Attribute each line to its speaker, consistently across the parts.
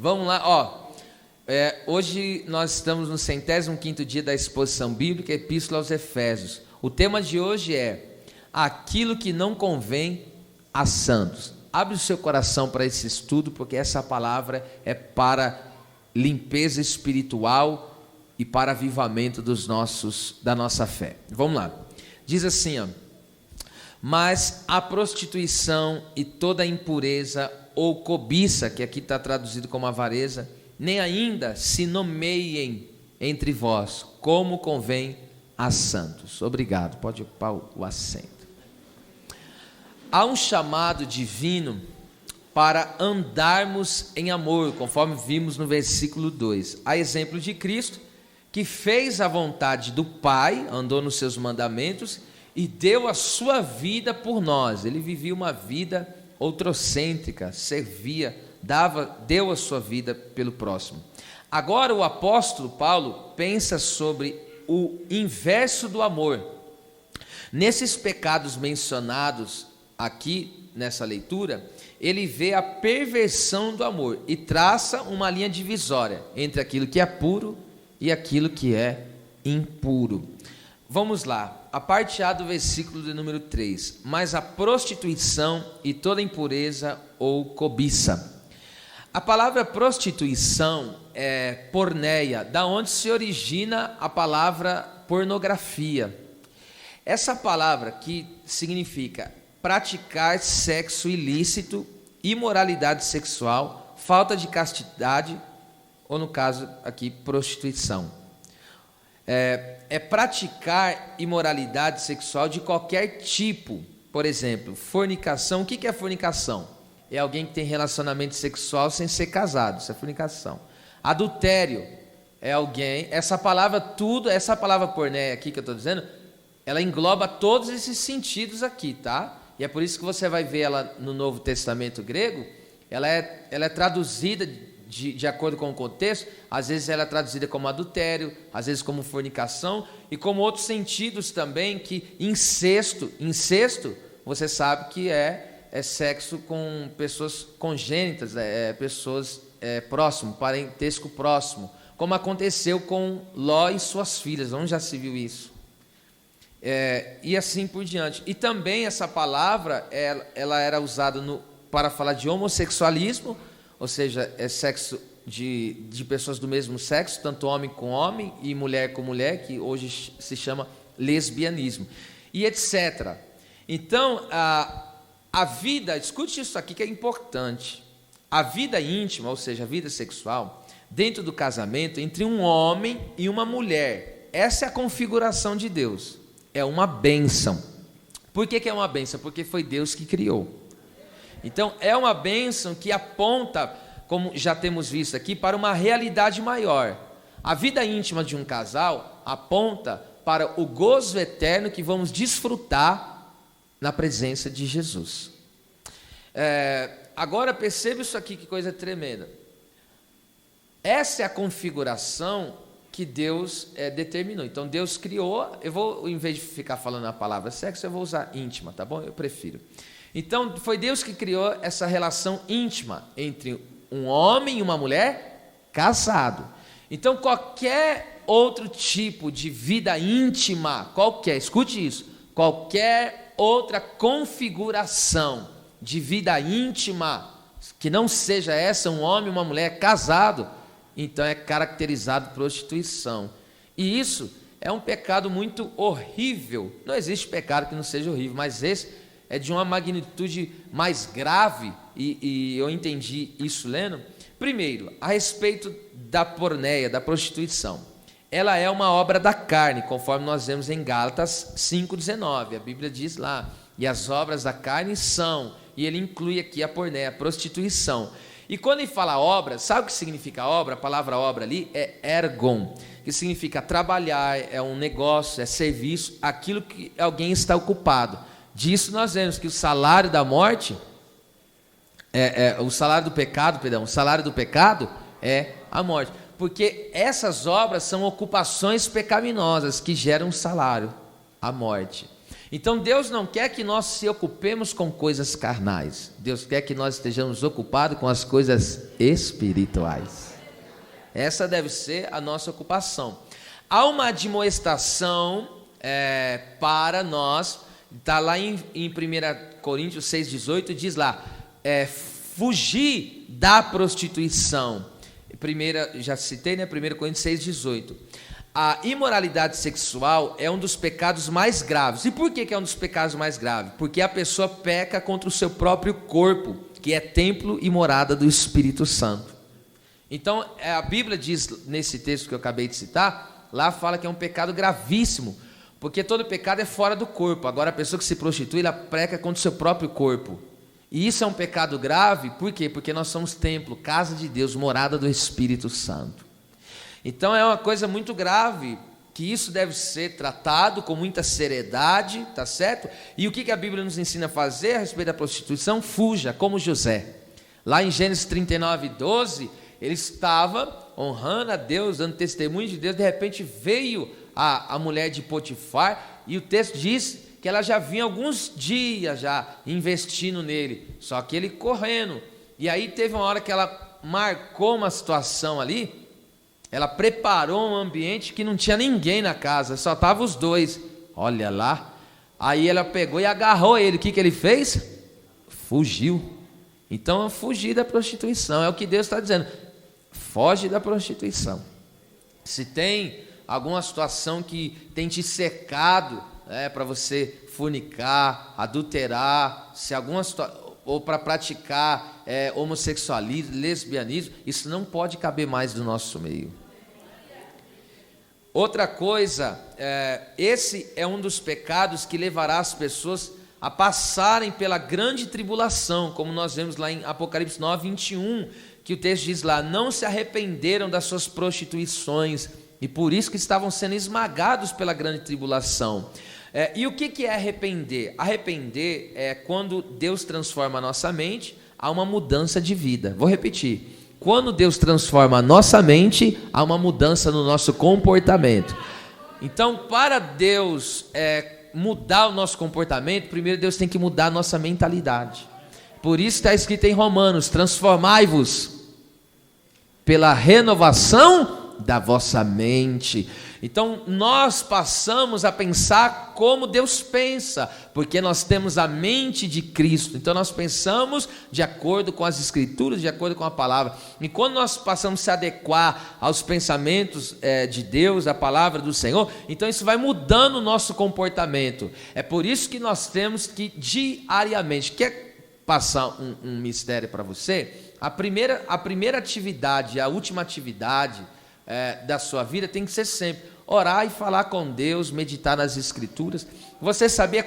Speaker 1: Vamos lá, ó. Hoje nós estamos no 105º dia da exposição bíblica, Epístola aos Efésios. O tema de hoje é aquilo que não convém a santos. Abre o seu coração para esse estudo, porque essa palavra é para limpeza espiritual e para avivamento da nossa fé. Vamos lá. Diz assim, ó: mas a prostituição e toda impureza ou cobiça, que aqui está traduzido como avareza, nem ainda se nomeiem entre vós, como convém a santos. Obrigado, pode ocupar o assento. Há um chamado divino para andarmos em amor, conforme vimos no versículo 2. A exemplo de Cristo, que fez a vontade do Pai, andou nos seus mandamentos e deu a sua vida por nós. Ele vivia uma vida outrocêntrica, servia, deu a sua vida pelo próximo. Agora o apóstolo Paulo pensa sobre o inverso do amor. Nesses pecados mencionados aqui nessa leitura, ele vê a perversão do amor e traça uma linha divisória entre aquilo que é puro e aquilo que é impuro. Vamos lá, a parte A do versículo de número 3. Mas a prostituição e toda impureza ou cobiça. A palavra prostituição é porneia, da onde se origina a palavra pornografia. Essa palavra que significa praticar sexo ilícito, imoralidade sexual, falta de castidade, ou no caso aqui, prostituição. É praticar imoralidade sexual de qualquer tipo. Por exemplo, fornicação. O que é fornicação? É alguém que tem relacionamento sexual sem ser casado, isso é fornicação. Adultério é alguém, essa palavra pornéia aqui que eu estou dizendo, ela engloba todos esses sentidos aqui, tá? E é por isso que você vai ver ela no Novo Testamento grego, ela é traduzida de acordo com o contexto. Às vezes ela é traduzida como adultério, às vezes como fornicação, e como outros sentidos também, que incesto, você sabe que é sexo com pessoas congênitas, pessoas próximo, parentesco próximo, como aconteceu com Ló e suas filhas. Onde já se viu isso? E assim por diante. E também essa palavra ela era usada para falar de homossexualismo, ou seja, é sexo de pessoas do mesmo sexo, tanto homem com homem e mulher com mulher, que hoje se chama lesbianismo, e etc. Então, a vida, escute isso aqui que é importante, a vida íntima, ou seja, a vida sexual, dentro do casamento, entre um homem e uma mulher, essa é a configuração de Deus, é uma bênção. Por que é uma bênção? Porque foi Deus que criou. Então, é uma bênção que aponta, como já temos visto aqui, para uma realidade maior. A vida íntima de um casal aponta para o gozo eterno que vamos desfrutar na presença de Jesus. Agora, perceba isso aqui, que coisa tremenda. Essa é a configuração que Deus determinou. Então, Deus criou, em vez de ficar falando a palavra sexo, eu vou usar íntima, tá bom? Eu prefiro. Então, foi Deus que criou essa relação íntima entre um homem e uma mulher casado. Então, qualquer outro tipo de vida íntima, escute isso, qualquer outra configuração de vida íntima, que não seja essa, um homem e uma mulher casado, então é caracterizado prostituição. E isso é um pecado muito horrível. Não existe pecado que não seja horrível, mas esse é de uma magnitude mais grave, e eu entendi isso lendo. Primeiro, a respeito da porneia, da prostituição. Ela é uma obra da carne, conforme nós vemos em Gálatas 5,19. A Bíblia diz lá, e as obras da carne são, e ele inclui aqui a porneia, a prostituição. E quando ele fala obra, sabe o que significa obra? A palavra obra ali é ergon, que significa trabalhar, é um negócio, é serviço, aquilo que alguém está ocupado. Disso nós vemos que o salário da morte, o salário do pecado é a morte. Porque essas obras são ocupações pecaminosas que geram salário, a morte. Então Deus não quer que nós se ocupemos com coisas carnais. Deus quer que nós estejamos ocupados com as coisas espirituais. Essa deve ser a nossa ocupação. Há uma admoestação para nós, está lá em 1 Coríntios 6,18, diz lá, fugir da prostituição. Já citei, né? 1 Coríntios 6,18. A imoralidade sexual é um dos pecados mais graves. E por que é um dos pecados mais graves? Porque a pessoa peca contra o seu próprio corpo, que é templo e morada do Espírito Santo. Então, a Bíblia diz, nesse texto que eu acabei de citar, lá fala que é um pecado gravíssimo, porque todo pecado é fora do corpo. Agora, a pessoa que se prostitui, ela peca contra o seu próprio corpo. E isso é um pecado grave, por quê? Porque nós somos templo, casa de Deus, morada do Espírito Santo. Então é uma coisa muito grave, que isso deve ser tratado com muita seriedade, tá certo? E o que a Bíblia nos ensina a fazer a respeito da prostituição? Fuja, como José. Lá em Gênesis 39:12, ele estava honrando a Deus, dando testemunho de Deus, de repente veio a mulher de Potifar, e o texto diz que ela já vinha alguns dias já investindo nele, só que ele correndo. E aí teve uma hora que ela marcou uma situação ali, ela preparou um ambiente que não tinha ninguém na casa, só estavam os dois. Olha lá. Aí ela pegou e agarrou ele. O que ele fez? Fugiu. Então, fugir da prostituição. É o que Deus está dizendo. Foge da prostituição. Se tem alguma situação que tem te cercado, para você fornicar, adulterar, se alguma ou para praticar homossexualismo, lesbianismo, isso não pode caber mais do nosso meio. Outra coisa, esse é um dos pecados que levará as pessoas a passarem pela grande tribulação, como nós vemos lá em Apocalipse 9:21, que o texto diz lá, não se arrependeram das suas prostituições, e por isso que estavam sendo esmagados pela grande tribulação. E o que é arrepender? Arrepender é quando Deus transforma a nossa mente, há uma mudança de vida. Vou repetir. Quando Deus transforma a nossa mente, há uma mudança no nosso comportamento. Então, para Deus mudar o nosso comportamento, primeiro Deus tem que mudar a nossa mentalidade. Por isso está escrito em Romanos, transformai-vos pela renovação da vossa mente. Então nós passamos a pensar como Deus pensa, porque nós temos a mente de Cristo. Então nós pensamos de acordo com as Escrituras, de acordo com a palavra. E quando nós passamos a se adequar aos pensamentos de Deus, da palavra do Senhor, então isso vai mudando o nosso comportamento. É por isso que nós temos que diariamente, quer passar um mistério para você? A primeira atividade, a última atividade da sua vida tem que ser sempre orar e falar com Deus, meditar nas Escrituras. Você sabia, é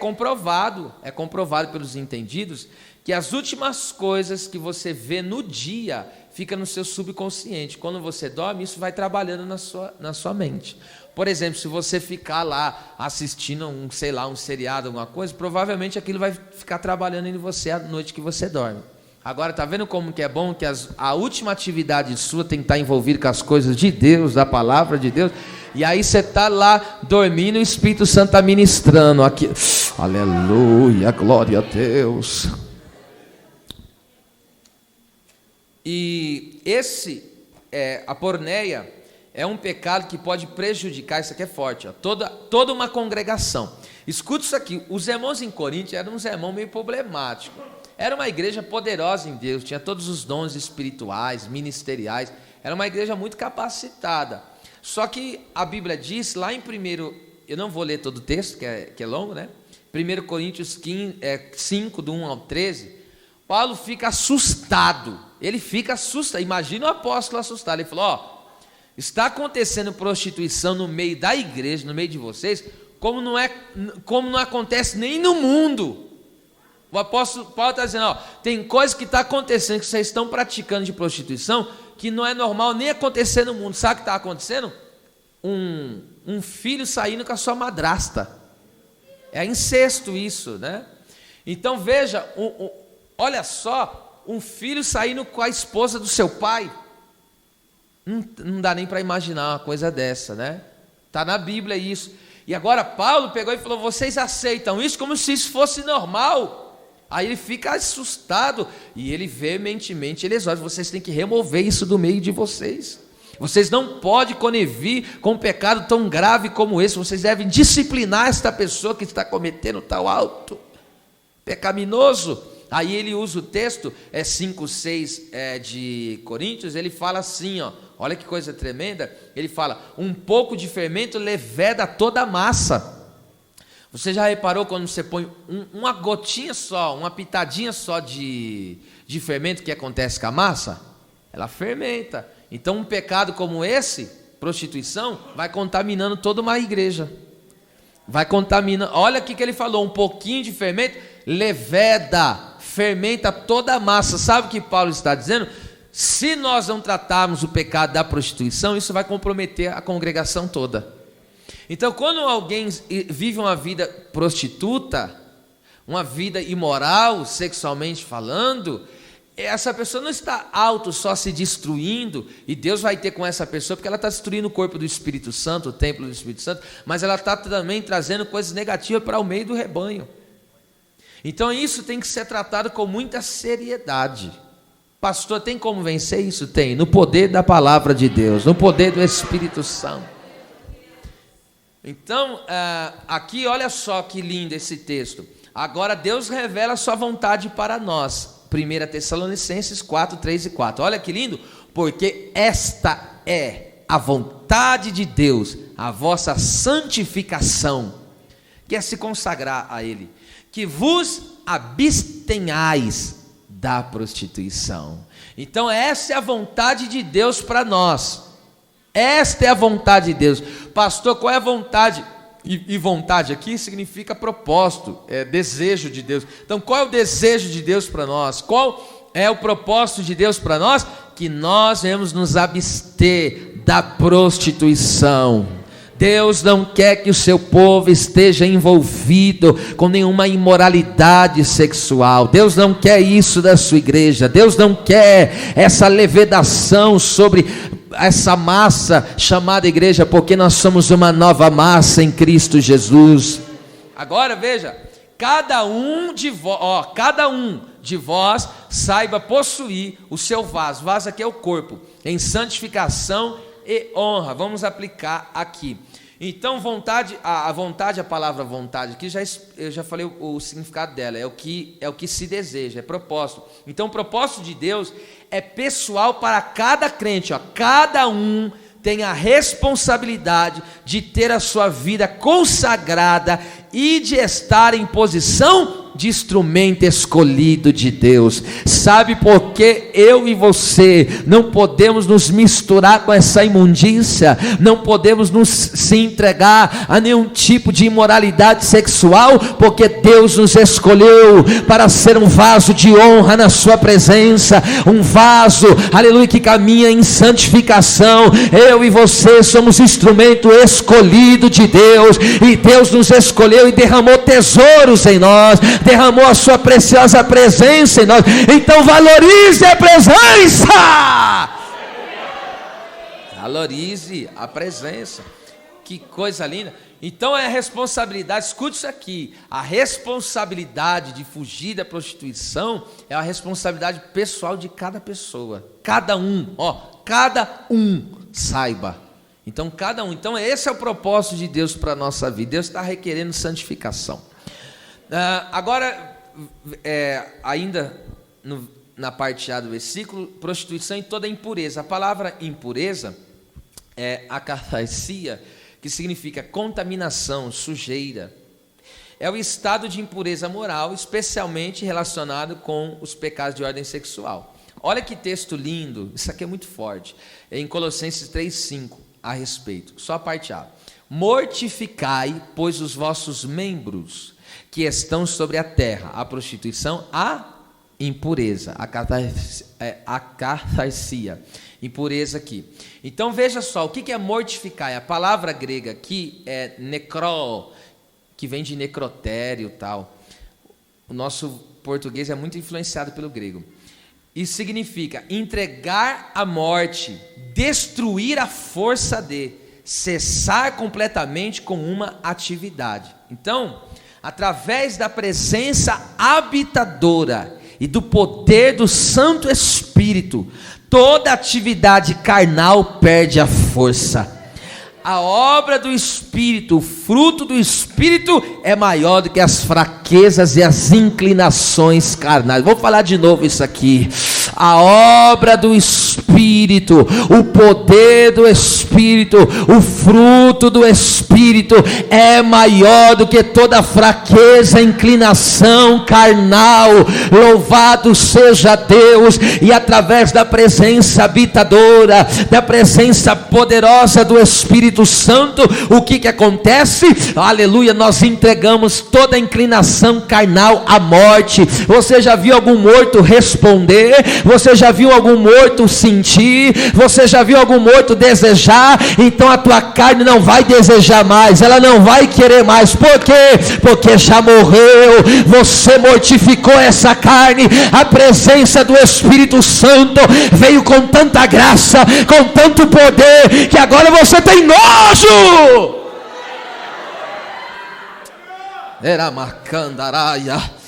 Speaker 1: comprovado pelos entendidos, que as últimas coisas que você vê no dia fica no seu subconsciente. Quando você dorme, isso vai trabalhando na sua mente. Por exemplo, se você ficar lá assistindo um seriado, alguma coisa, provavelmente aquilo vai ficar trabalhando em você a noite que você dorme. Agora, está vendo como que é bom que a última atividade sua tem que estar envolvida com as coisas de Deus, da palavra de Deus, e aí você está lá dormindo e o Espírito Santo está ministrando aqui. Aleluia, glória a Deus. E a porneia é um pecado que pode prejudicar, isso aqui é forte, toda uma congregação. Escuta isso aqui, os irmãos em Corinto eram uns irmãos meio problemáticos. Era uma igreja poderosa em Deus, tinha todos os dons espirituais, ministeriais, era uma igreja muito capacitada. Só que a Bíblia diz lá em eu não vou ler todo o texto, que é longo, né? 1 Coríntios 5, do 1 ao 13, Paulo fica assustado, imagina o apóstolo assustado, ele falou, está acontecendo prostituição no meio da igreja, no meio de vocês, como não acontece nem no mundo. O apóstolo Paulo está dizendo, tem coisa que está acontecendo, que vocês estão praticando de prostituição, que não é normal nem acontecer no mundo. Sabe o que está acontecendo? Um filho saindo com a sua madrasta. É incesto isso, né? Então veja, olha só, um filho saindo com a esposa do seu pai. Não dá nem para imaginar uma coisa dessa, né? Está na Bíblia isso. E agora Paulo pegou e falou: vocês aceitam isso como se isso fosse normal? Aí ele fica assustado e ele veementemente ele exorta: vocês têm que remover isso do meio de vocês. Vocês não podem conivir com um pecado tão grave como esse. Vocês devem disciplinar esta pessoa que está cometendo tal ato pecaminoso. Aí ele usa o texto, 5:6 de Coríntios, ele fala assim, ó, olha que coisa tremenda, ele fala: um pouco de fermento leveda toda a massa. Você já reparou quando você põe uma gotinha só, uma pitadinha só de fermento, o que acontece com a massa? Ela fermenta. Então um pecado como esse, prostituição, vai contaminando toda uma igreja. Vai contaminando. Olha o que ele falou: um pouquinho de fermento leveda, fermenta toda a massa. Sabe o que Paulo está dizendo? Se nós não tratarmos o pecado da prostituição, isso vai comprometer a congregação toda. Então, quando alguém vive uma vida prostituta, uma vida imoral, sexualmente falando, essa pessoa não está só se destruindo, e Deus vai ter com essa pessoa, porque ela está destruindo o corpo do Espírito Santo, o templo do Espírito Santo, mas ela está também trazendo coisas negativas para o meio do rebanho. Então isso tem que ser tratado com muita seriedade. Pastor, tem como vencer isso? Tem, no poder da palavra de Deus, no poder do Espírito Santo. Então, aqui olha só que lindo esse texto. Agora Deus revela a sua vontade para nós. 1 Tessalonicenses 4, 3 e 4. Olha que lindo. Porque esta é a vontade de Deus, a vossa santificação, que é se consagrar a Ele, que vos abstenhais da prostituição. Então essa é a vontade de Deus para nós. Esta é a vontade de Deus. Pastor, qual é a vontade? E vontade aqui significa propósito, desejo de Deus. Então qual é o desejo de Deus para nós? Qual é o propósito de Deus para nós? Que nós devemos nos abster da prostituição. Deus não quer que o seu povo esteja envolvido com nenhuma imoralidade sexual. Deus não quer isso da sua igreja. Deus não quer essa levedação sobre essa massa chamada igreja, porque nós somos uma nova massa em Cristo Jesus. Agora veja, cada um de vós saiba possuir o seu vaso. Vaso aqui é o corpo, em santificação e honra. Vamos aplicar aqui. Então a palavra vontade aqui, eu já falei o significado dela, é o que se deseja, é propósito. Então o propósito de Deus é pessoal para cada crente, ó. Cada um tem a responsabilidade de ter a sua vida consagrada e de estar em posição de instrumento escolhido de Deus. Sabe por que eu e você não podemos nos misturar com essa imundícia? Não podemos se entregar a nenhum tipo de imoralidade sexual? Porque Deus nos escolheu para ser um vaso de honra na sua presença, um vaso, aleluia, que caminha em santificação. Eu e você somos instrumento escolhido de Deus, e Deus nos escolheu e derramou tesouros em nós, derramou a sua preciosa presença em nós. Então valorize a presença, valorize a presença. Que coisa linda. Então é a responsabilidade, escute isso aqui, a responsabilidade de fugir da prostituição é a responsabilidade pessoal de cada pessoa. Cada um saiba. Então então esse é o propósito de Deus para a nossa vida. Deus está requerendo santificação. Agora, ainda na parte A do versículo, prostituição e toda impureza. A palavra impureza é acarthaisia, que significa contaminação, sujeira. É o estado de impureza moral, especialmente relacionado com os pecados de ordem sexual. Olha que texto lindo, isso aqui é muito forte. É em Colossenses 3,5 a respeito, só a parte A. Mortificai, pois, os vossos membros que estão sobre a terra, a prostituição, a impureza, a acarthaisia, impureza aqui. Então veja só, o que é mortificar? A palavra grega aqui é necró, que vem de necrotério, tal. O nosso português é muito influenciado pelo grego. Isso significa entregar à morte, destruir a força de, cessar completamente com uma atividade. Então, através da presença habitadora e do poder do Santo Espírito, toda atividade carnal perde a força. A obra do Espírito, o fruto do Espírito é maior do que as fraquezas e as inclinações carnais. Vou falar de novo isso aqui. A obra do Espírito, o poder do Espírito, o fruto do Espírito é maior do que toda fraqueza, inclinação carnal. Louvado seja Deus! E através da presença habitadora, da presença poderosa do Espírito Santo, o que acontece? Aleluia, nós entregamos toda a inclinação carnal à morte. Você já viu algum morto responder? Você já viu algum morto sentir? Você já viu algum morto desejar? Então a tua carne não vai desejar mais, ela não vai querer mais. Por quê? Porque já morreu. Você mortificou essa carne. A presença do Espírito Santo veio com tanta graça, com tanto poder, que agora você tem nojo. Era macandaraia.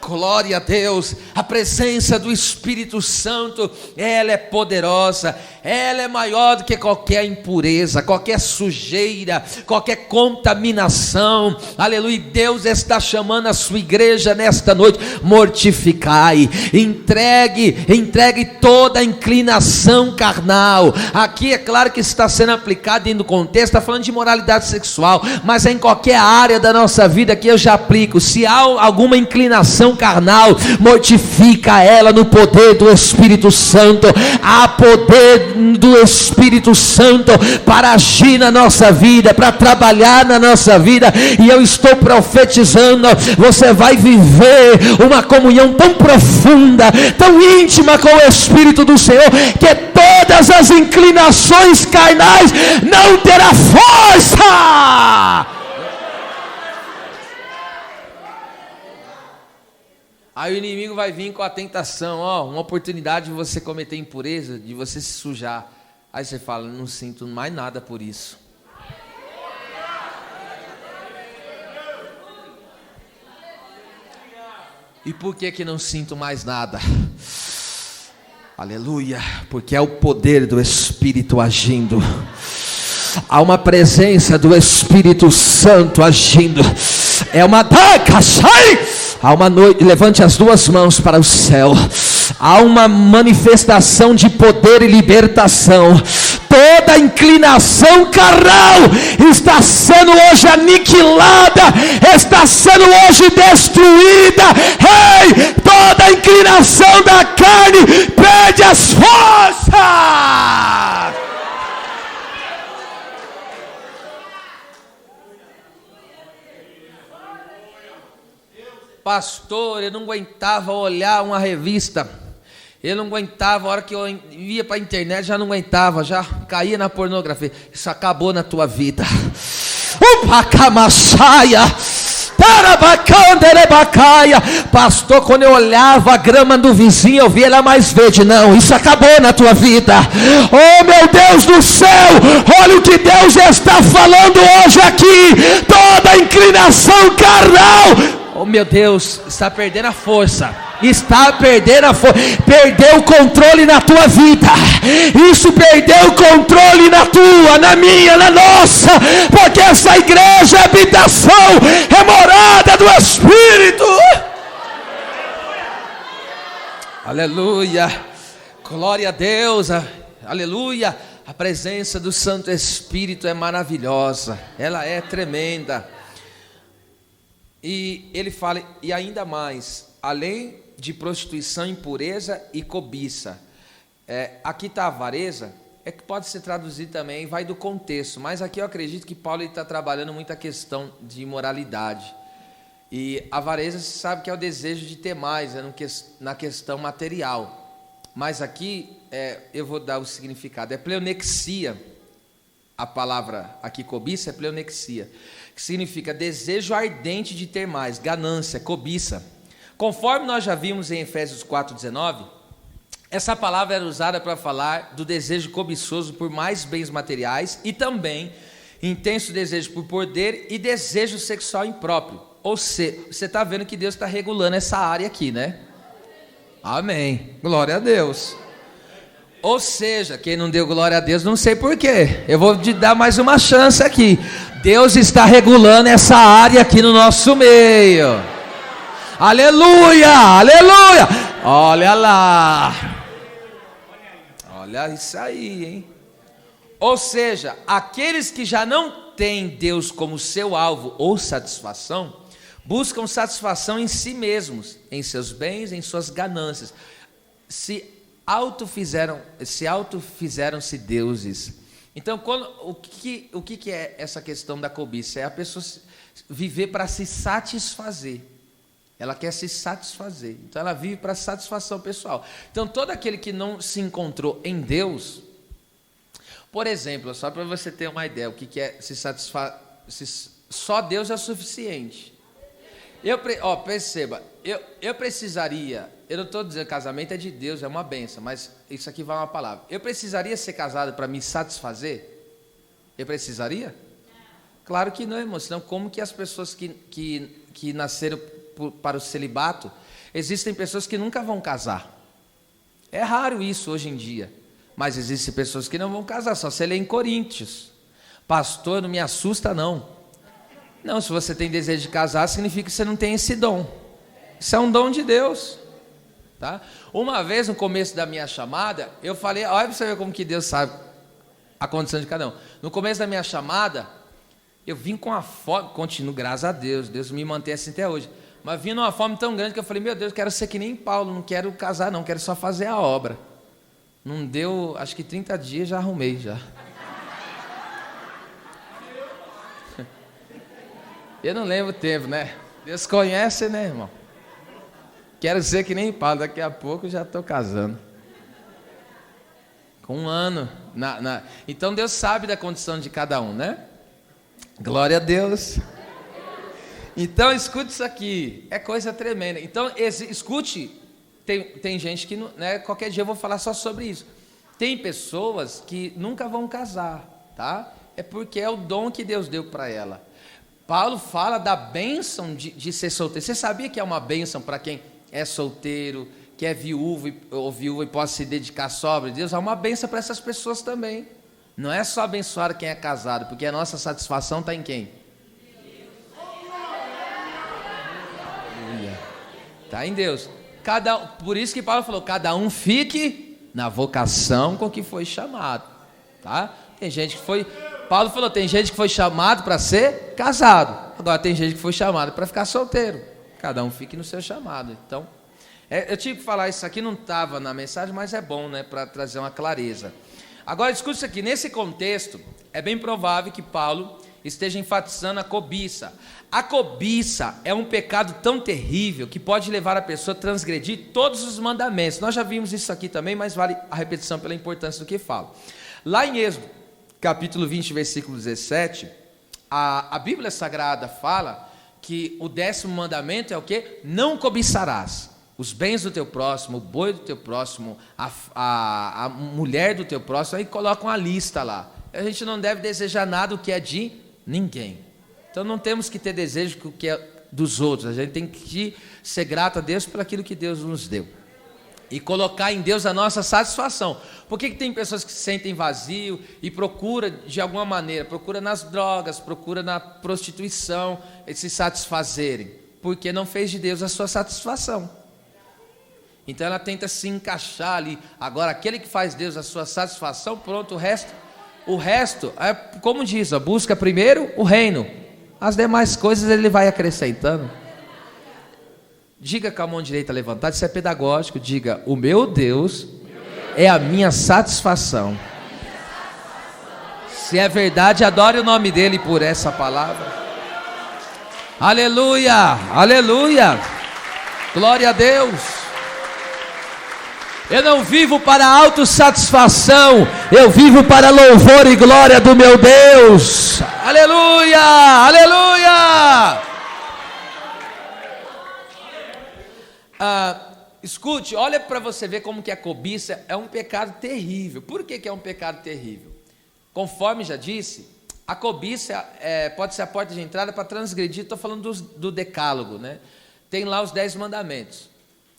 Speaker 1: Glória a Deus. A presença do Espírito Santo, ela é poderosa, ela é maior do que qualquer impureza, qualquer sujeira, qualquer contaminação. Aleluia. Deus está chamando a sua igreja nesta noite: mortificai, entregue toda a inclinação carnal. Aqui é claro que está sendo aplicado dentro do contexto, está falando de moralidade sexual, mas é em qualquer área da nossa vida que eu já aplico. Se há alguma inclinação carnal, mortifica ela no poder do Espírito Santo. Há poder do Espírito Santo para agir na nossa vida, para trabalhar na nossa vida, e eu estou profetizando: você vai viver uma comunhão tão profunda, tão íntima com o Espírito do Senhor, que todas as inclinações carnais não terá força. Aí o inimigo vai vir com a tentação, uma oportunidade de você cometer impureza, de você se sujar. Aí você fala: não sinto mais nada por isso. E por que não sinto mais nada? Aleluia, porque é o poder do Espírito agindo. Há uma presença do Espírito Santo agindo. É uma há uma noite, levante as duas mãos para o céu. Há uma manifestação de poder e libertação. Toda inclinação carnal está sendo hoje aniquilada, está sendo hoje destruída. Ei, toda inclinação da carne perde as forças. Pastor, eu não aguentava olhar uma revista, eu não aguentava, a hora que eu ia para a internet, já não aguentava, já caía na pornografia. Isso acabou na tua vida. Pastor, quando eu olhava a grama do vizinho, eu via ela mais verde. Não, isso acabou na tua vida. Oh meu Deus do céu, olha o que Deus está falando hoje aqui. Toda inclinação carnal, oh meu Deus, está perdendo a força. Está perdendo a força. Perdeu o controle na tua vida. Isso perdeu o controle na tua, na minha, na nossa. Porque essa igreja é habitação, é morada do Espírito. Aleluia. Glória a Deus. Aleluia. A presença do Santo Espírito é maravilhosa. Ela é tremenda. E ele fala, e ainda mais, além de prostituição, impureza e cobiça. Aqui está a avareza, é que pode ser traduzido também, vai do contexto, mas aqui eu acredito que Paulo está trabalhando muito a questão de imoralidade. E a avareza, você sabe que é o desejo de ter mais, na questão material. Mas aqui, eu vou dar o significado, é pleonexia. A palavra aqui, cobiça, é pleonexia, que significa desejo ardente de ter mais, ganância, cobiça. Conforme nós já vimos em Efésios 4,19, Essa palavra era usada para falar do desejo cobiçoso por mais bens materiais e também intenso desejo por poder e desejo sexual impróprio. Ou seja, você está vendo que Deus está regulando essa área aqui, né? Amém. Glória a Deus. Ou seja, quem não deu glória a Deus, não sei porquê. Eu vou te dar mais uma chance aqui. Deus está regulando essa área aqui no nosso meio. Aleluia, aleluia. Olha lá. Olha isso aí, hein? Ou seja, aqueles que já não têm Deus como seu alvo ou satisfação, buscam satisfação em si mesmos, em seus bens, em suas ganâncias. Se autofizeram-se deuses. Então, o que é essa questão da cobiça? É a pessoa viver para se satisfazer. Ela quer se satisfazer. Então, ela vive para satisfação pessoal. Então, todo aquele que não se encontrou em Deus, por exemplo, só para você ter uma ideia, o que é se satisfazer, só Deus é o suficiente. Perceba, eu precisaria, eu não estou dizendo que casamento é de Deus, é uma bênção, mas isso aqui vai uma palavra. Eu precisaria ser casado para me satisfazer? Eu precisaria? Claro que não, irmão, senão como que as pessoas que nasceram para o celibato, existem pessoas que nunca vão casar. É raro isso hoje em dia, mas existem pessoas que não vão casar, só você lê em Coríntios. Pastor, não me assusta não. Não, se você tem desejo de casar, significa que você não tem esse dom. Isso é um dom de Deus, tá? Uma vez, no começo da minha chamada, eu falei, olha para você ver como que Deus sabe a condição de cada um. No começo da minha chamada, eu vim com a fome, continuo, graças a Deus, Deus me mantém assim até hoje, mas vim numa fome tão grande que eu falei, meu Deus, eu quero ser que nem Paulo, não quero casar não, quero só fazer a obra. Não deu, acho que 30 dias já arrumei já. Eu não lembro o tempo, né? Deus conhece, né, irmão? Quero ser que nem Paulo, daqui a pouco eu já estou casando. Com 1 ano. Então Deus sabe da condição de cada um, né? Glória a Deus. Então escute isso aqui, é coisa tremenda. Então escute, tem gente que, né, qualquer dia eu vou falar só sobre isso. Tem pessoas que nunca vão casar, tá? É porque é o dom que Deus deu para ela. Paulo fala da bênção de ser solteiro. Você sabia que é uma bênção para quem é solteiro, que é viúvo e pode se dedicar sóbrio a Deus? É uma bênção para essas pessoas também. Não é só abençoar quem é casado, porque a nossa satisfação está em quem? Está em Deus. Por isso que Paulo falou, cada um fique na vocação com que foi chamado. Tá? Tem gente que foi... Paulo falou, tem gente que foi chamado para ser casado. Agora tem gente que foi chamado para ficar solteiro. Cada um fique no seu chamado. Então, eu tive que falar isso aqui, não estava na mensagem, mas é bom, né, para trazer uma clareza. Agora, escute isso aqui. Nesse contexto, é bem provável que Paulo esteja enfatizando a cobiça. A cobiça é um pecado tão terrível que pode levar a pessoa a transgredir todos os mandamentos. Nós já vimos isso aqui também, mas vale a repetição pela importância do que falo. Lá em Êxodo, capítulo 20, versículo 17, a Bíblia Sagrada fala que o 10º mandamento é o quê? Não cobiçarás os bens do teu próximo, o boi do teu próximo, a mulher do teu próximo, aí coloca uma lista lá. A gente não deve desejar nada o que é de ninguém. Então não temos que ter desejo do que é dos outros, a gente tem que ser grato a Deus por aquilo que Deus nos deu. E colocar em Deus a nossa satisfação. Por que tem pessoas que se sentem vazio e procura de alguma maneira, procura nas drogas, procura na prostituição, se satisfazerem? Porque não fez de Deus a sua satisfação. Então ela tenta se encaixar ali. Agora aquele que faz Deus a sua satisfação, pronto, o resto é como diz, busca primeiro o reino. As demais coisas ele vai acrescentando. Diga com a mão direita levantada, isso é pedagógico, diga, o meu Deus é a minha satisfação. Se é verdade, adore o nome dele por essa palavra. Aleluia, aleluia, glória a Deus. Eu não vivo para autossatisfação, eu vivo para louvor e glória do meu Deus. Aleluia, aleluia. escute, olha para você ver como que a cobiça é um pecado terrível. Por que é um pecado terrível? Conforme já disse, a cobiça pode ser a porta de entrada para transgredir. Estou falando do decálogo, né? Tem lá os 10 mandamentos,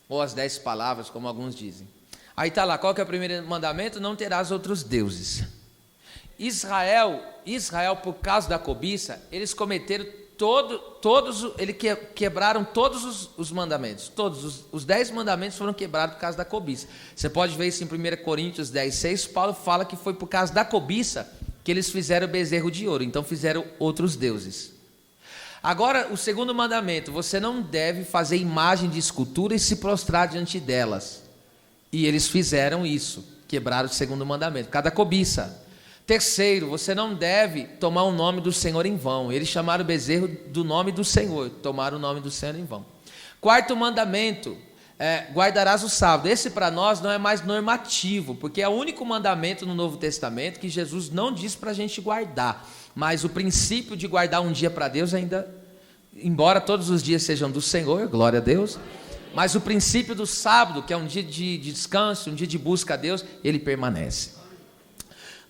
Speaker 1: ou as 10 palavras, como alguns dizem. Aí está lá, qual que é o primeiro mandamento? Não terás outros deuses. Israel, por causa da cobiça, eles cometeram quebraram todos os mandamentos. Todos os 10 mandamentos foram quebrados por causa da cobiça. Você pode ver isso em 1 Coríntios 10:6. Paulo fala que foi por causa da cobiça que eles fizeram o bezerro de ouro. Então fizeram outros deuses. Agora, o segundo mandamento: você não deve fazer imagem de escultura e se prostrar diante delas. E eles fizeram isso, quebraram o segundo mandamento, por causa da cobiça. Terceiro, você não deve tomar o nome do Senhor em vão. Eles chamaram o bezerro do nome do Senhor, tomaram o nome do Senhor em vão. Quarto mandamento, guardarás o sábado. Esse para nós não é mais normativo, porque é o único mandamento no Novo Testamento que Jesus não diz para a gente guardar. Mas o princípio de guardar um dia para Deus ainda, embora todos os dias sejam do Senhor, glória a Deus, mas o princípio do sábado, que é um dia de descanso, um dia de busca a Deus, ele permanece.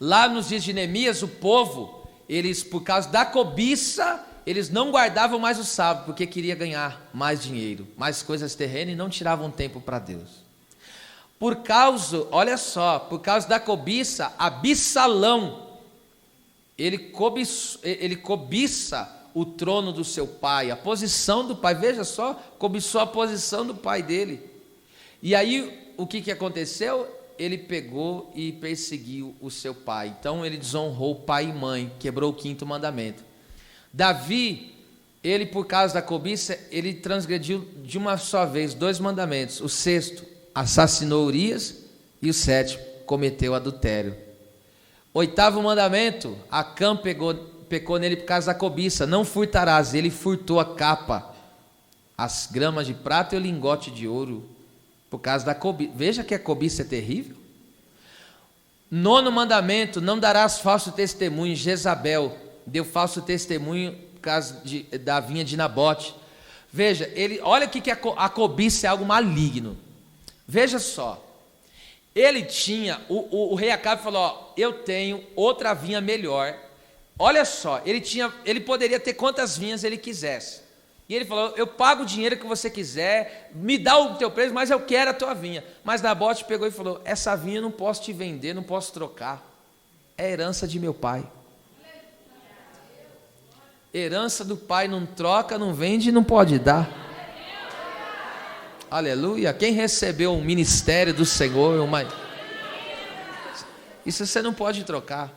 Speaker 1: Lá nos dias de Neemias, o povo, eles, por causa da cobiça, eles não guardavam mais o sábado, porque queria ganhar mais dinheiro, mais coisas terrenas, e não tiravam tempo para Deus. Por causa da cobiça, Absalão, ele cobiça o trono do seu pai, a posição do pai. Veja só, cobiçou a posição do pai dele. E aí, o que aconteceu? Ele pegou e perseguiu o seu pai. Então ele desonrou pai e mãe, quebrou o 5º mandamento. Davi, ele por causa da cobiça, ele transgrediu de uma só vez 2 mandamentos. O 6º, assassinou Urias, e o 7º, cometeu adultério. 8º mandamento, Acã pecou nele por causa da cobiça. Não furtarás. Ele furtou a capa, as gramas de prata e o lingote de ouro, por causa da cobiça. Veja que a cobiça é terrível. 9º mandamento, não darás falso testemunho. Jezabel deu falso testemunho por causa da vinha de Nabote. Veja, olha que a cobiça é algo maligno. Veja só, ele tinha, o rei Acabe falou, eu tenho outra vinha melhor. Olha só, ele poderia ter quantas vinhas ele quisesse. E ele falou, eu pago o dinheiro que você quiser, me dá o teu preço, mas eu quero a tua vinha. Mas Nabote pegou e falou, essa vinha eu não posso te vender, não posso trocar. É herança de meu pai. Herança do pai não troca, não vende, não pode dar. Aleluia. Quem recebeu um ministério do Senhor, isso você não pode trocar.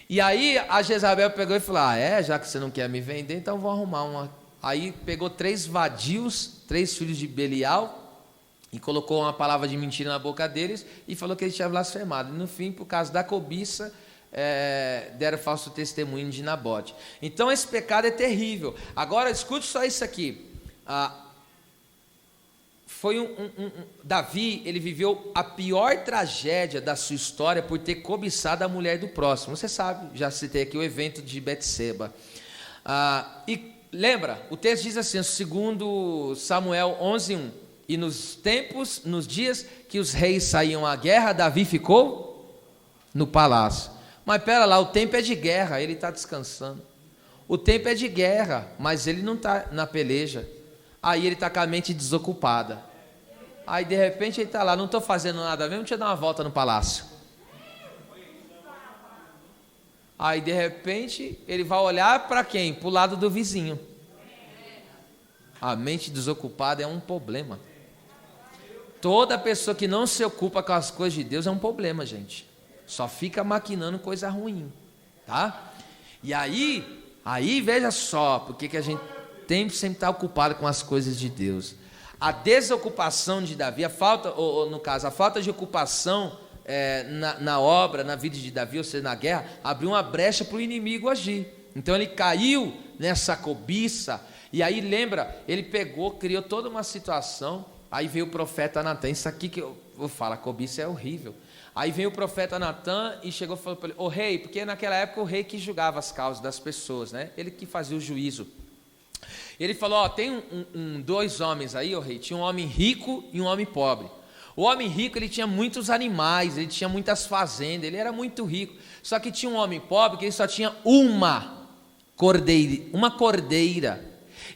Speaker 1: E aí a Jezabel pegou e falou, já que você não quer me vender, então vou arrumar uma. Aí pegou 3 vadios, 3 filhos de Belial, e colocou uma palavra de mentira na boca deles, e falou que ele tinha blasfemado. E no fim, por causa da cobiça, deram falso testemunho de Nabote. Então esse pecado é terrível. Agora escute só isso aqui. Davi, ele viveu a pior tragédia da sua história por ter cobiçado a mulher do próximo. Você sabe, já citei aqui o evento de Betseba. E lembra, o texto diz assim, segundo Samuel 11:1, e nos dias que os reis saíam à guerra, Davi ficou no palácio. Mas pera lá, o tempo é de guerra, ele está descansando. O tempo é de guerra, mas ele não está na peleja. Aí ele está com a mente desocupada. Aí de repente ele está lá, não estou fazendo nada mesmo, deixa eu dar uma volta no palácio. Aí de repente ele vai olhar para quem? Para o lado do vizinho. A mente desocupada é um problema. Toda pessoa que não se ocupa com as coisas de Deus é um problema, gente. Só fica maquinando coisa ruim, tá? E aí veja só, porque que a gente tem que sempre estar ocupado com as coisas de Deus. A desocupação de Davi, a falta de ocupação na obra, na vida de Davi, ou seja, na guerra, abriu uma brecha para o inimigo agir. Então ele caiu nessa cobiça, e aí lembra, ele criou toda uma situação. Aí veio o profeta Natan, isso aqui que eu vou falar, a cobiça é horrível. Aí veio o profeta Natan e chegou e falou para ele, ô rei, porque naquela época o rei que julgava as causas das pessoas, né? Ele que fazia o juízo. Ele falou, ó, tem dois homens aí, ó rei, tinha um homem rico e um homem pobre. O homem rico, ele tinha muitos animais, ele tinha muitas fazendas, ele era muito rico. Só que tinha um homem pobre que ele só tinha uma cordeira.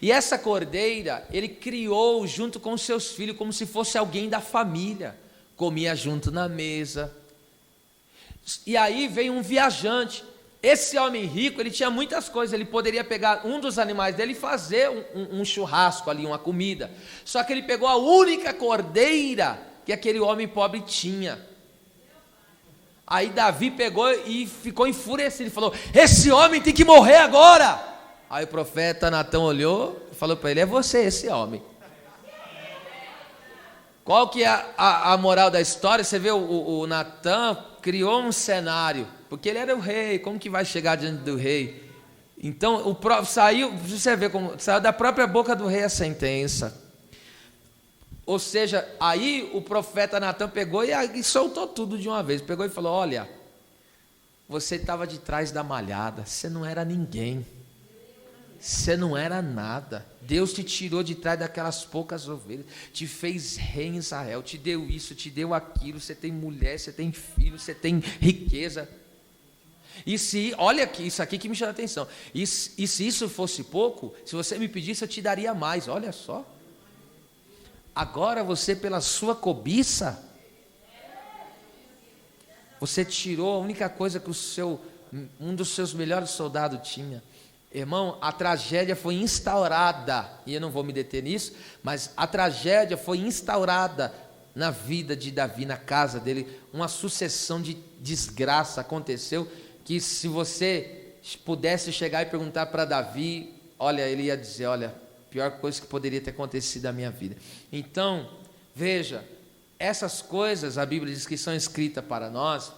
Speaker 1: E essa cordeira, ele criou junto com seus filhos, como se fosse alguém da família. Comia junto na mesa. E aí veio um viajante. Esse homem rico, ele tinha muitas coisas, ele poderia pegar um dos animais dele e fazer um churrasco ali, uma comida. Só que ele pegou a única cordeira que aquele homem pobre tinha. Aí Davi pegou e ficou enfurecido, ele falou, esse homem tem que morrer agora. Aí o profeta Natã olhou e falou para ele, é você esse homem. Qual que é a moral da história? Você vê, o Natã criou um cenário, porque ele era o rei, como que vai chegar diante do rei? Então, saiu, você vê como saiu da própria boca do rei a sentença. Ou seja, aí o profeta Natã pegou e soltou tudo de uma vez. Pegou e falou, olha, você estava de trás da malhada, você não era ninguém. Você não era nada. Deus te tirou de trás daquelas poucas ovelhas, te fez rei em Israel, te deu isso, te deu aquilo, você tem mulher, você tem filho, você tem riqueza. Olha aqui, isso aqui que me chama a atenção. E se isso fosse pouco, se você me pedisse, eu te daria mais. Olha só. Agora você, pela sua cobiça, você tirou a única coisa que um dos seus melhores soldados tinha. Irmão, a tragédia foi instaurada, e eu não vou me deter nisso, mas a tragédia foi instaurada na vida de Davi, na casa dele. Uma sucessão de desgraça aconteceu, que se você pudesse chegar e perguntar para Davi, olha, ele ia dizer, olha, pior coisa que poderia ter acontecido na minha vida. Então, veja, essas coisas, a Bíblia diz que são escritas para nós,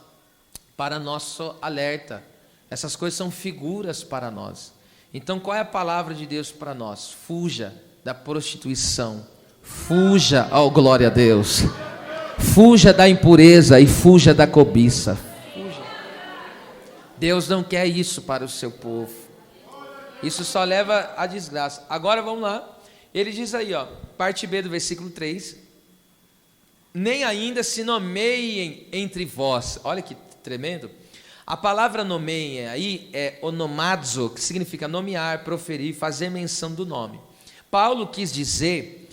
Speaker 1: para nosso alerta. Essas coisas são figuras para nós. Então, qual é a palavra de Deus para nós? Fuja da prostituição. Fuja, oh glória a Deus. Fuja da impureza e fuja da cobiça. Fuja. Deus não quer isso para o seu povo. Isso só leva à desgraça. Agora vamos lá. Ele diz aí, ó, parte B do versículo 3. Nem ainda se nomeiem entre vós. Olha que tremendo. A palavra nomeiem aí é onomazo, que significa nomear, proferir, fazer menção do nome. Paulo quis dizer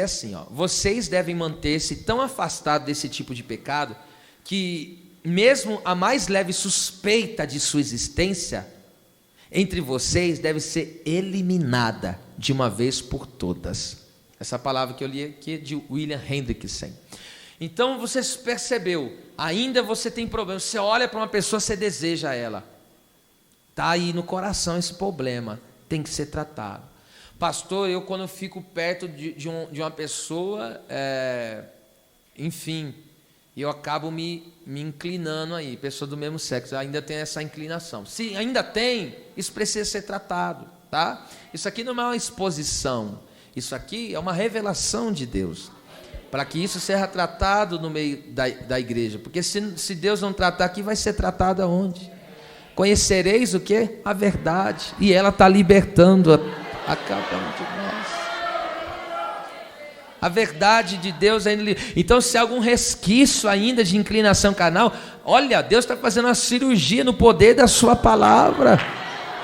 Speaker 1: assim, ó, vocês devem manter-se tão afastados desse tipo de pecado que mesmo a mais leve suspeita de sua existência entre vocês deve ser eliminada de uma vez por todas. Essa palavra que eu li aqui é de William Hendrickson. Então você percebeu, ainda você tem problema, você olha para uma pessoa, você deseja ela, está aí no coração esse problema, tem que ser tratado. Pastor, eu quando fico perto de uma pessoa, enfim, eu acabo me inclinando aí, pessoa do mesmo sexo, ainda tem essa inclinação. Se ainda tem, isso precisa ser tratado, tá? Isso aqui não é uma exposição, isso aqui é uma revelação de Deus, para que isso seja tratado no meio da igreja, porque se Deus não tratar aqui, vai ser tratado aonde? Conhecereis o quê? A verdade, e ela está libertando a cada um de nós. A verdade de Deus ainda. Então, se há algum resquício ainda de inclinação carnal, olha, Deus está fazendo uma cirurgia no poder da sua palavra.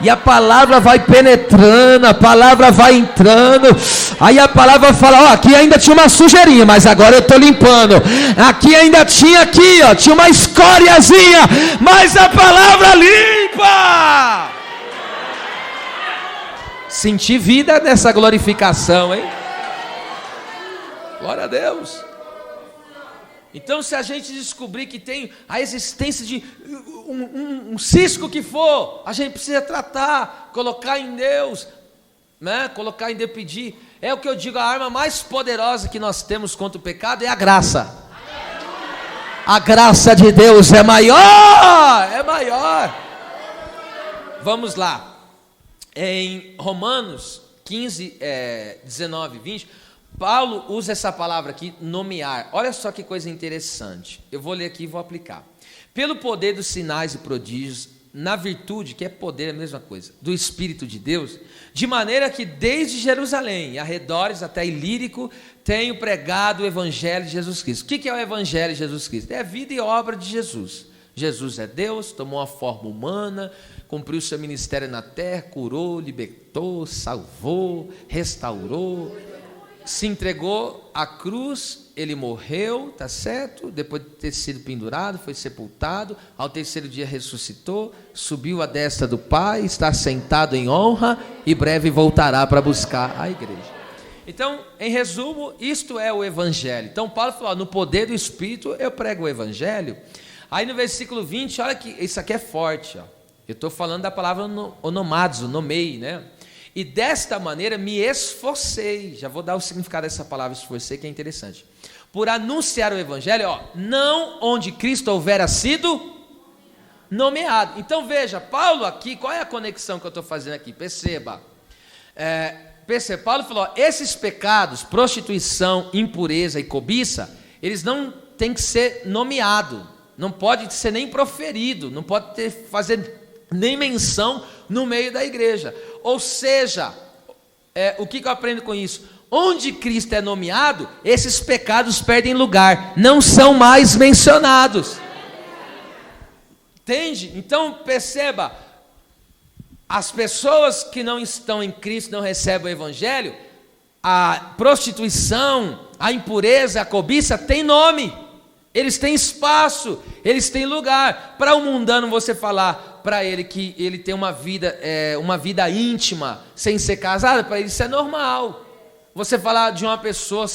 Speaker 1: E a palavra vai penetrando, a palavra vai entrando. Aí a palavra fala, ó, aqui ainda tinha uma sujeirinha, mas agora eu estou limpando. Aqui ainda tinha ó, tinha uma escóriazinha, mas a palavra limpa. Senti vida nessa glorificação, hein? Glória a Deus. Então, se a gente descobrir que tem a existência de um cisco que for, a gente precisa tratar, colocar em Deus, né? Colocar em Deus, pedir. É o que eu digo, a arma mais poderosa que nós temos contra o pecado é a graça. A graça de Deus é maior, é maior. Vamos lá. Em Romanos 15, 19 e 20, Paulo usa essa palavra aqui, nomear. Olha só que coisa interessante. Eu vou ler aqui e vou aplicar. Pelo poder dos sinais e prodígios, na virtude, que é poder, é a mesma coisa, do Espírito de Deus, de maneira que desde Jerusalém, arredores até Ilírico, tenho pregado o Evangelho de Jesus Cristo. O que é o Evangelho de Jesus Cristo? É a vida e obra de Jesus. Jesus é Deus, tomou uma forma humana, cumpriu seu ministério na terra, curou, libertou, salvou, restaurou, se entregou à cruz, ele morreu, tá certo? Depois de ter sido pendurado, foi sepultado, ao terceiro dia ressuscitou, subiu à destra do Pai, está sentado em honra e breve voltará para buscar a igreja. Então, em resumo, isto é o Evangelho. Então Paulo falou, no poder do Espírito eu prego o Evangelho. Aí no versículo 20, olha que isso aqui é forte, ó. Eu estou falando da palavra onomazo, nomei, né? E desta maneira me esforcei, já vou dar o significado dessa palavra esforcei, que é interessante, por anunciar o Evangelho, ó, não onde Cristo houvera sido nomeado. Então veja, Paulo aqui, qual é a conexão que eu estou fazendo aqui? Perceba, Paulo falou, ó, esses pecados, prostituição, impureza e cobiça, eles não têm que ser nomeados, não pode ser nem proferido, não pode fazer nem menção no meio da igreja. Ou seja, o que eu aprendo com isso? Onde Cristo é nomeado, esses pecados perdem lugar, não são mais mencionados. Entende? Então perceba, as pessoas que não estão em Cristo, não recebem o Evangelho, a prostituição, a impureza, a cobiça tem nome, eles têm espaço, eles têm lugar. Para um mundano você falar para ele que ele tem uma vida íntima, sem ser casado, para ele isso é normal. Você falar de uma pessoa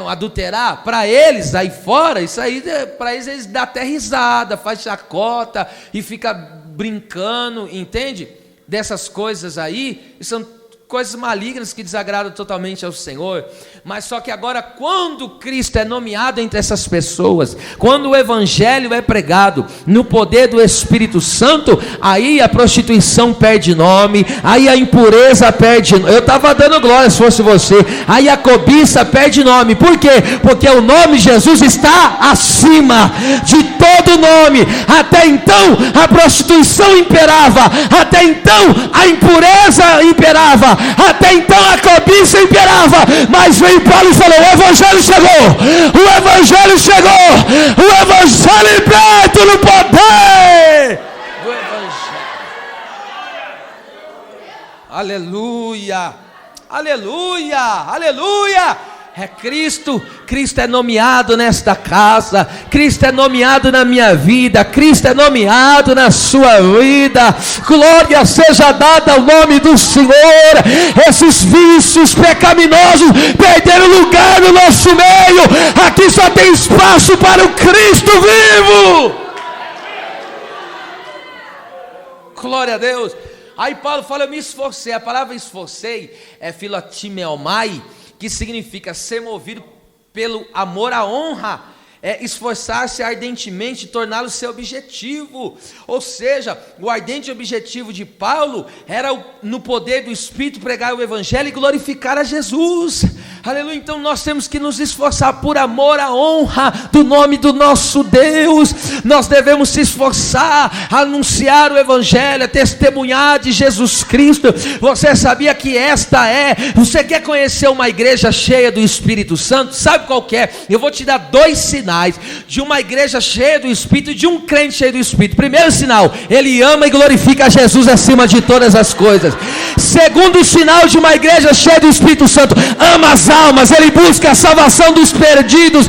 Speaker 1: adulterar, para eles aí fora, isso aí, para eles dá até risada, faz chacota e fica brincando, entende? Dessas coisas aí, são coisas malignas que desagradam totalmente ao Senhor. Mas só que agora, quando Cristo é nomeado entre essas pessoas, quando o Evangelho é pregado no poder do Espírito Santo, aí a prostituição perde nome, aí a impureza perde nome. Eu estava dando glória se fosse você. Aí a cobiça perde nome. Por quê? Porque o nome de Jesus está acima de todo nome. Até então a prostituição imperava, até então a impureza imperava, até então a cobiça imperava, mas veio Paulo e falou, o Evangelho chegou, o Evangelho chegou, o Evangelho liberta no poder do Evangelho. Aleluia, aleluia, aleluia. É Cristo é nomeado nesta casa, Cristo é nomeado na minha vida, Cristo é nomeado na sua vida. Glória seja dada ao nome do Senhor. Esses vícios pecaminosos perderam lugar no nosso meio. Aqui só tem espaço para o Cristo vivo. Glória a Deus. Aí Paulo fala, eu me esforcei. A palavra esforcei é filotimeomai, que significa ser movido pelo amor à honra, esforçar-se ardentemente, torná-lo seu objetivo. Ou seja, o ardente objetivo de Paulo era, no poder do Espírito, pregar o Evangelho e glorificar a Jesus. Aleluia. Então nós temos que nos esforçar por amor à honra do nome do nosso Deus. Nós devemos se esforçar a anunciar o Evangelho, a testemunhar de Jesus Cristo. Você sabia que você quer conhecer uma igreja cheia do Espírito Santo? Sabe qual que é? Eu vou te dar 2 sinais de uma igreja cheia do Espírito e de um crente cheio do Espírito. Primeiro sinal, ele ama e glorifica Jesus acima de todas as coisas. Segundo sinal de uma igreja cheia do Espírito Santo, ama as almas, ele busca a salvação dos perdidos.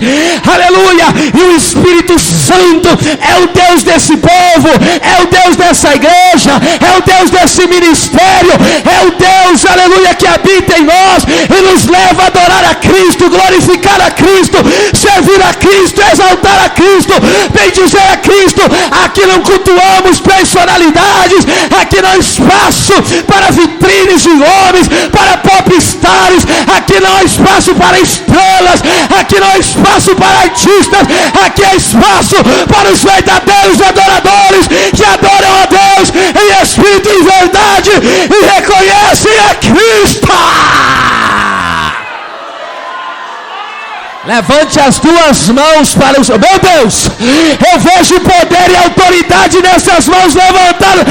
Speaker 1: Aleluia. E o Espírito Santo é o Deus desse povo, é o Deus dessa igreja, é o Deus desse ministério, é o Deus, aleluia, que habita em nós e nos leva a adorar a Cristo, glorificar a Cristo, servir a Cristo, exaltar a Cristo, bendizer a Cristo. Aqui não cultuamos personalidades, aqui não há espaço para vitrines de homens, para popstars, aqui não há espaço para estrelas, aqui não há espaço para artistas, aqui há espaço para os verdadeiros adoradores que adoram a Deus em espírito e verdade e reconhecem a Cristo.
Speaker 2: Levante as duas mãos para os... Meu Deus, eu vejo poder e autoridade nessas mãos levantadas.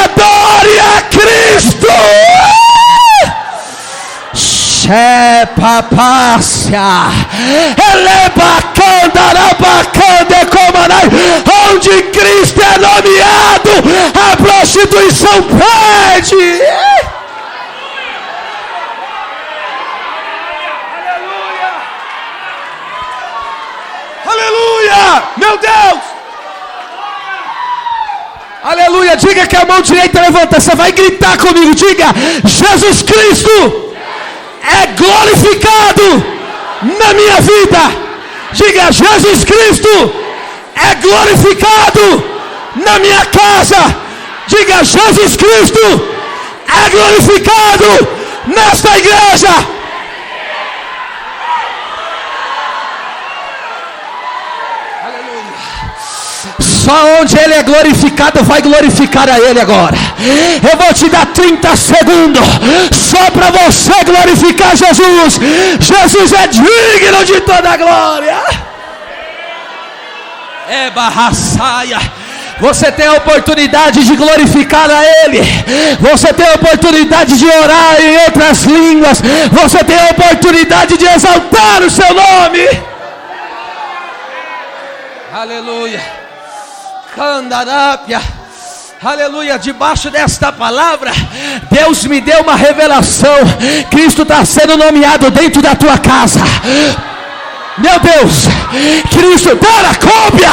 Speaker 2: Adore a Cristo. Papácia, onde Cristo é nomeado, a prostituição pede. Aleluia, meu Deus. Aleluia, diga que a mão direita levanta, você vai gritar comigo, diga: Jesus Cristo é glorificado na minha vida. Diga: Jesus Cristo é glorificado na minha casa. Diga: Jesus Cristo é glorificado nesta igreja. Só onde Ele é glorificado, vai glorificar a Ele agora. Eu vou te dar 30 segundos só para você glorificar Jesus. Jesus é digno de toda a glória. É barraçaia. Você tem a oportunidade de glorificar a Ele. Você tem a oportunidade de orar em outras línguas. Você tem a oportunidade de exaltar o seu nome. Aleluia. Candarápia, aleluia. Debaixo desta palavra, Deus me deu uma revelação. Cristo está sendo nomeado dentro da tua casa. Meu Deus, Cristo, para a cópia.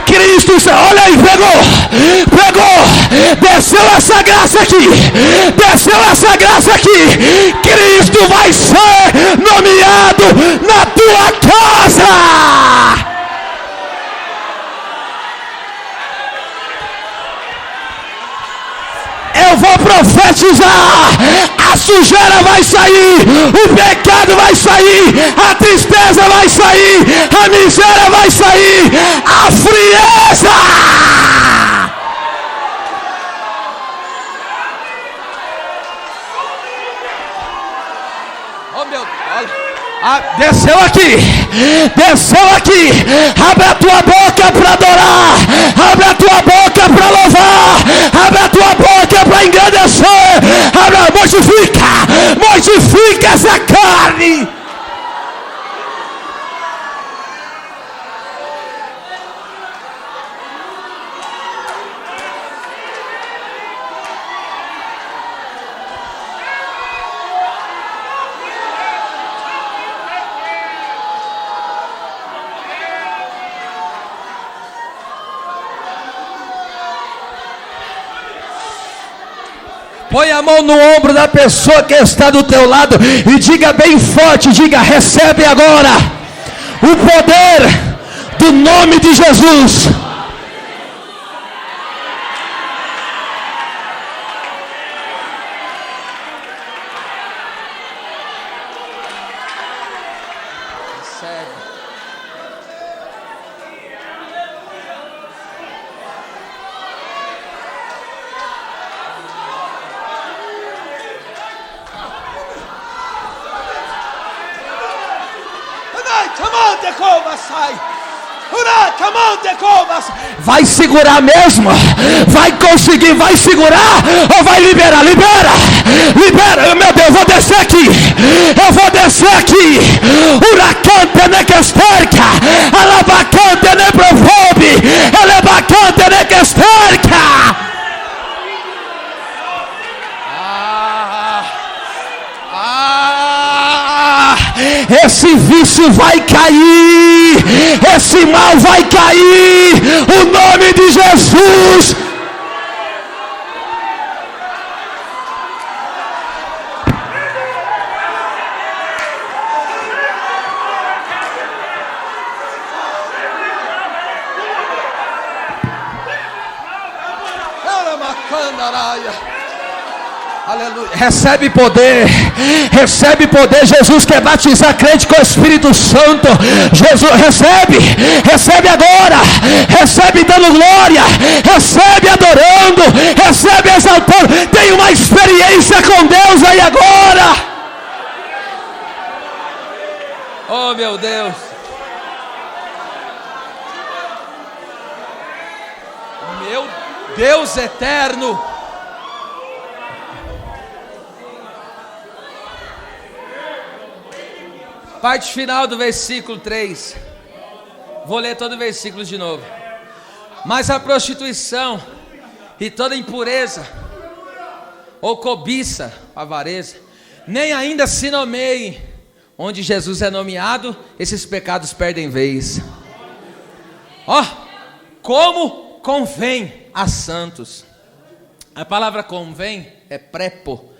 Speaker 2: Cristo, olha aí, pegou, desceu essa graça aqui, Cristo vai ser nomeado na tua casa. Eu vou profetizar: a sujeira vai sair, o pecado vai sair, a tristeza vai sair, a miséria vai sair, a frieza. Oh meu Deus, desceu aqui, abre a tua boca para adorar, abre a tua boca para louvar, abre a tua boca para engrandecer, mortifica essa carne. Põe a mão no ombro da pessoa que está do teu lado e diga bem forte, diga: recebe agora o poder do nome de Jesus. Vai segurar mesmo? Vai conseguir? Vai segurar? Ou vai liberar? Libera! Meu Deus, eu vou descer aqui. Uracante nequesterca, alabacante neprofobe, elebacante nequesterca. Esse vício vai cair, esse mal vai cair, o nome de Jesus. Aleluia. Recebe poder. Jesus quer batizar crente com o Espírito Santo. Jesus, recebe agora. Recebe dando glória. Recebe adorando. Recebe exaltando. Tem uma experiência com Deus aí agora.
Speaker 1: Oh, meu Deus. Meu Deus eterno. Parte final do versículo 3. Vou ler todo o versículo de novo. Mas a prostituição e toda impureza, ou cobiça, avareza, nem ainda se nomeiem. Onde Jesus é nomeado, esses pecados perdem vez. Ó, como convém a santos. A palavra convém é prepo,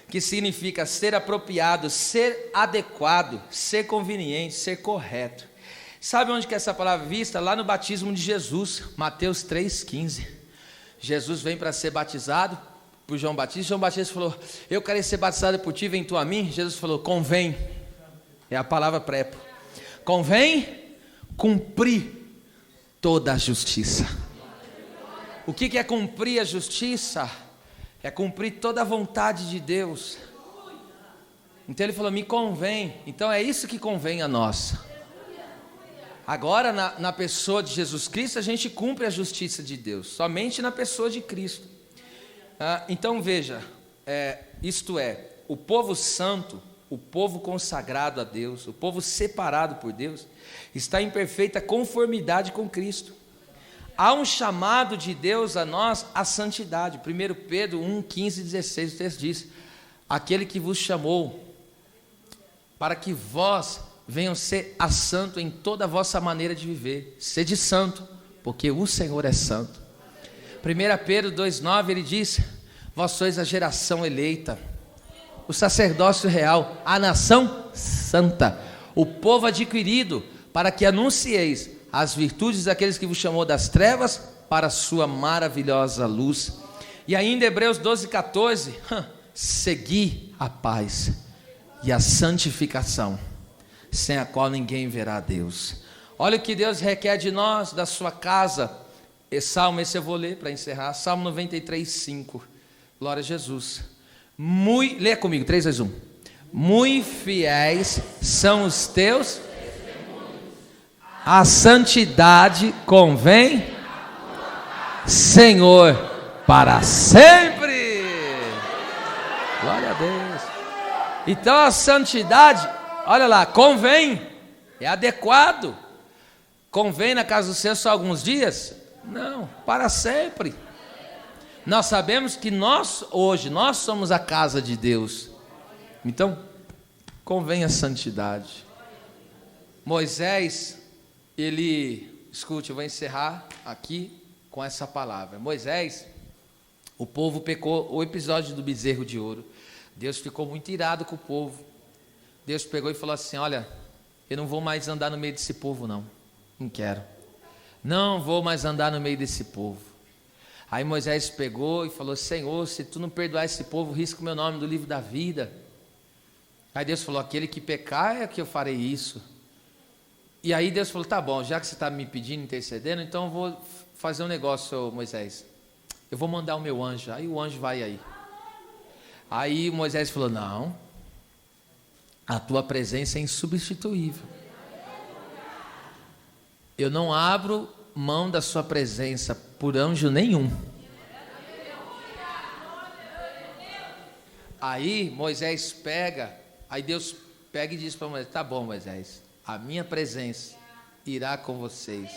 Speaker 1: que significa ser apropriado, ser adequado, ser conveniente, ser correto. Sabe onde que essa palavra é vista? Lá no batismo de Jesus, Mateus 3,15. Jesus vem para ser batizado por João Batista. João Batista falou: eu quero ser batizado por ti, vem tu a mim. Jesus falou: convém. É a palavra prepo. Convém cumprir toda a justiça. O que é cumprir a justiça? É cumprir toda a vontade de Deus. Então ele falou: me convém. Então é isso que convém a nós. Agora na pessoa de Jesus Cristo a gente cumpre a justiça de Deus, somente na pessoa de Cristo. Então veja, isto é, o povo santo, o povo consagrado a Deus, o povo separado por Deus, está em perfeita conformidade com Cristo. Há um chamado de Deus a nós à santidade. 1 Pedro 1, 15 e 16, o texto diz: aquele que vos chamou para que vós venham ser a santo em toda a vossa maneira de viver. Sede santo, porque o Senhor é santo. 1 Pedro 2,9, ele diz: vós sois a geração eleita, o sacerdócio real, a nação santa, o povo adquirido, para que anuncieis as virtudes daqueles que vos chamou das trevas para a sua maravilhosa luz. E ainda Hebreus 12,14, segui a paz e a santificação, sem a qual ninguém verá a Deus. Olha o que Deus requer de nós, da sua casa. Salmo, esse eu vou ler para encerrar. Salmo 93,5. Glória a Jesus. Lê comigo, 3, 2, 1. Muito fiéis são os teus, a santidade convém, Senhor, para sempre. Glória a Deus. Então a santidade, olha lá, convém, é adequado. Convém na casa do Senhor só alguns dias? Não, para sempre. Nós sabemos que hoje nós somos a casa de Deus. Então, convém a santidade. Moisés, escute, eu vou encerrar aqui com essa palavra. Moisés, o povo pecou, o episódio do bezerro de ouro. Deus ficou muito irado com o povo. Deus pegou e falou assim: olha, eu não vou mais andar no meio desse povo não quero. Não vou mais andar no meio desse povo. Aí Moisés pegou e falou: Senhor, se tu não perdoar esse povo, risca o meu nome do livro da vida. Aí Deus falou: aquele que pecar é que eu farei isso. E aí Deus falou: tá bom, já que você está me pedindo, intercedendo, então eu vou fazer um negócio, Moisés. Eu vou mandar o meu anjo. Aí o anjo vai aí. Aí Moisés falou: não, a tua presença é insubstituível. Eu não abro mão da sua presença por anjo nenhum. Aí Moisés aí Deus pega e diz para Moisés: tá bom, Moisés, a minha presença irá com vocês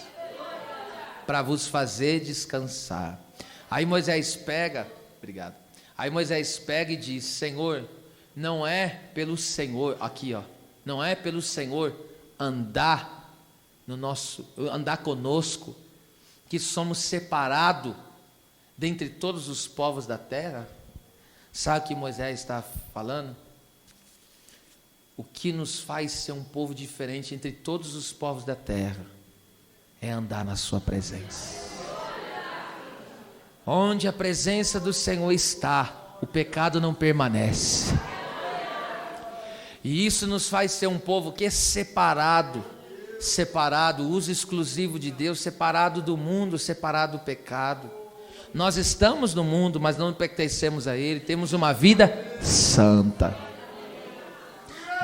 Speaker 1: para vos fazer descansar. Aí Moisés pega, obrigado. Aí Moisés pega e diz: Senhor, não é pelo Senhor, aqui ó, não é pelo Senhor andar conosco, que somos separados dentre todos os povos da terra. Sabe o que Moisés está falando? O que nos faz ser um povo diferente entre todos os povos da terra é andar na sua presença. Onde a presença do Senhor está, o pecado não permanece. E isso nos faz ser um povo que é separado, uso exclusivo de Deus, separado do mundo, separado do pecado. Nós estamos no mundo, mas não pertencemos a ele, temos uma vida santa.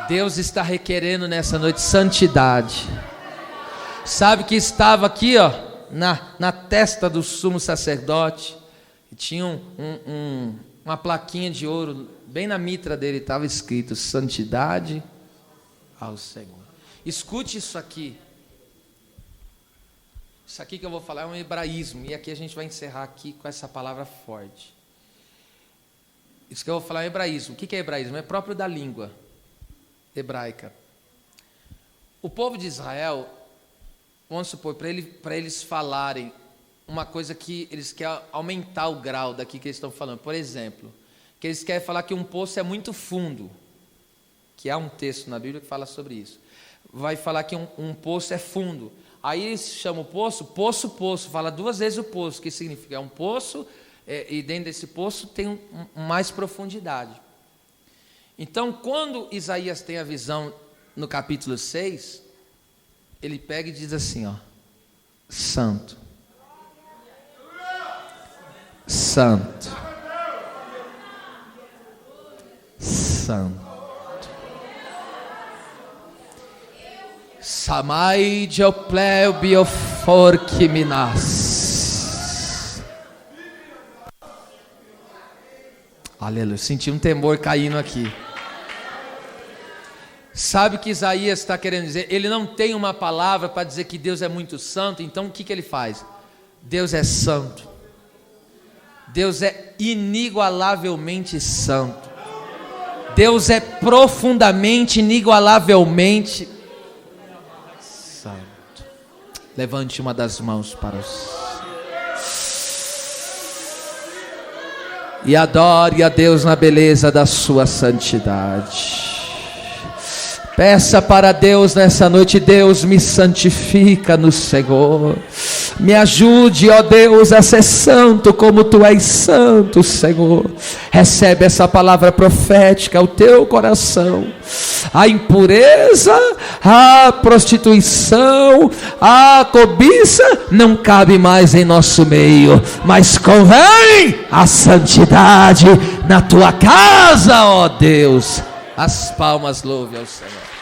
Speaker 1: Deus está requerendo nessa noite santidade. Sabe que estava aqui, ó, na testa do sumo sacerdote, e tinha uma plaquinha de ouro, bem na mitra dele estava escrito: santidade ao Senhor. Escute isso aqui. Isso aqui que eu vou falar é um hebraísmo, e aqui a gente vai encerrar aqui com essa palavra forte. Isso que eu vou falar é hebraísmo. O que é hebraísmo? É próprio da língua hebraica. O povo de Israel, vamos supor, para eles falarem uma coisa que eles querem aumentar o grau daqui que eles estão falando. Por exemplo, que eles querem falar que um poço é muito fundo, que há um texto na Bíblia que fala sobre isso. Vai falar que um poço é fundo. Aí eles chamam o poço, poço, fala duas vezes o poço, que significa é um poço, e dentro desse poço tem mais profundidade. Então, quando Isaías tem a visão no capítulo 6, ele pega e diz assim, ó: santo, santo, santo. Samai Diopleu Bioforquiminas. Aleluia, senti um temor caindo aqui. Sabe o que Isaías está querendo dizer? Ele não tem uma palavra para dizer que Deus é muito santo. Então o que ele faz? Deus é santo. Deus é inigualavelmente santo. Deus é profundamente, inigualavelmente santo. Levante uma das mãos para os... e adore a Deus na beleza da sua santidade. Peça para Deus nessa noite: Deus, me santifica no Senhor. Me ajude, ó Deus, a ser santo como Tu és santo, Senhor. Recebe essa palavra profética ao teu coração. A impureza, a prostituição, a cobiça não cabe mais em nosso meio, mas convém a santidade na Tua casa, ó Deus. As palmas louve ao Senhor.